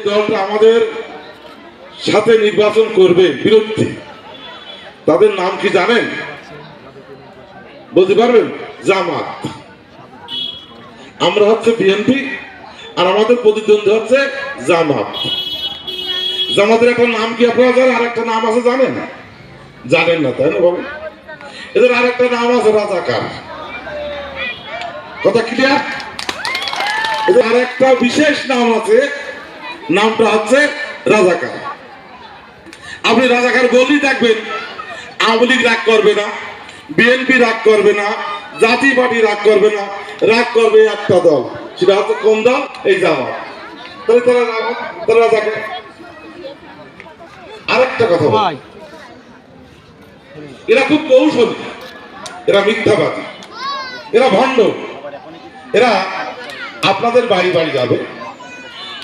দলটা আমাদের সাথে নির্বাচন করবে বিরোধী, তাদের নাম কি জানেন? বলতে পারবেন? জামাত। আমরা হচ্ছে বিএনপি, আর আমাদের প্রতিদ্বন্দ্বী হচ্ছে জামাত। জামাতের একটা নাম কি আপনারা জানেন? আর একটা নাম আছে জানেন? জানেন না, তাই না বাবু? এদের আর একটা নাম আছে রাজাকার। কথা ক্লিয়ার? এদের আর একটা বিশেষ নাম আছে, নামটা হচ্ছে রাজাকার। আপনি রাজাকার বললেই দেখবেন আওয়ামী লীগ রাগ করবে না, বিএনপি রাগ করবে না, জাতীয় পার্টি রাগ করবে না, রাগ করবে একটা দল, সেটা হচ্ছে কোন দল? এই জামাত। তাহলে তারা রাজাকার। আরেকটা কথা বল, এরা খুব কৌশলী, এরা মিথ্যাবাদী, এরা ভণ্ড। এরা আপনাদের বাড়ি বাড়ি যাবে,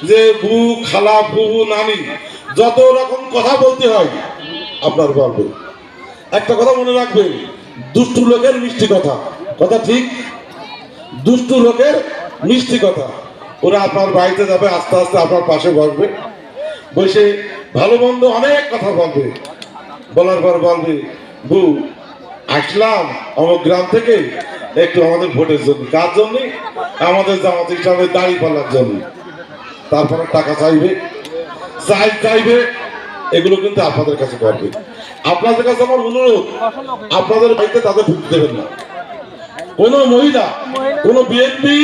যে বু খালা বুবু নানি যত রকম কথা বলতে হয় আপনার বলবে। একটা কথা মনে রাখবেন, দুষ্টু লোকের মিষ্টি কথা, কথা ঠিক? দুষ্টু লোকের মিষ্টি কথা। ওরা আপনার বাড়িতে যাবে, আস্তে আস্তে আপনার পাশে বসবে, বসে ভালো মন্দ অনেক কথা বলবে। বলার পর বলবে, বু আসলাম আমার গ্রাম থেকে একটু আমাদের ভোটের জন্য। কার জন্য? আমাদের জামাত ইসলামের দাড়ি পাল্লার জন্য। তারপরে টাকা চাইবে, চাইবে। এগুলো কিন্তু আপনাদের কাছে করবে। আপনাদের কাছে আমার অনুরোধ, আপনাদের বাড়িতে তাদের ঢুকতে দেবেন না। কোন মহিলা কোন বিএনপি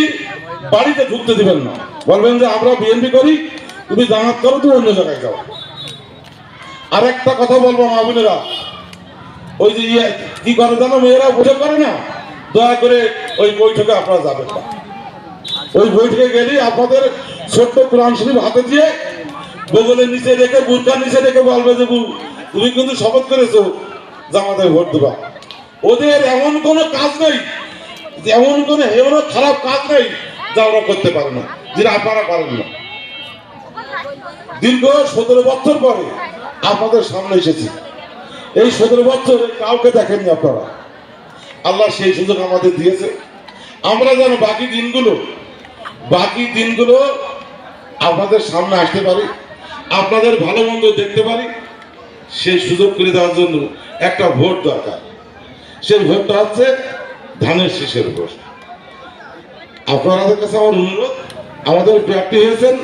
বাড়িতে ঢুকতে দিবেন না। বলবেন যে আমরা বিএনপি করি, তুমি জামাত করো, তুমি অন্য জায়গায় যাও। আর একটা কথা বলবো মা বোনেরা, ওই যে কি করে জানো, মেয়েরা বৈঠক করে না, দয়া করে ওই বৈঠকে আপনারা যাবেন না। ওই বৈঠকে গেলে আপনাদের ছোট্ট কোরআন শরীফ হাতে দিয়ে বগলের নিচে রেখে, বুরকার নিচে রেখে বলবে যে তুমি কিন্তু শপথ করেছো জামাতে ভোট দেবা। ওদের এমন কোনো কাজ নেই, এমন কোনো খারাপ কাজ নেই যা ওরা করতে পারে না, যেটা আপনারা পারেন না। দীর্ঘ 17 বছর পরে আপনাদের সামনে এসেছি। এই 17 বছরে কাউকে দেখেননি আপনারা। আল্লাহ সেই সুযোগ আমাদের দিয়েছে, আমরা যেন বাকি দিনগুলো আপনাদের সামনে আসতে পারি, আপনাদের ভালো মন্দ দেখতে পারি। সেই সুযোগ করে দেওয়ার জন্য একটা ভোট দরকার। সেই ভোটটা হচ্ছে ধানের শীষের ভোট। আপনাদের কাছে আমার অনুরোধ, আমাদের প্রার্থী হয়েছেন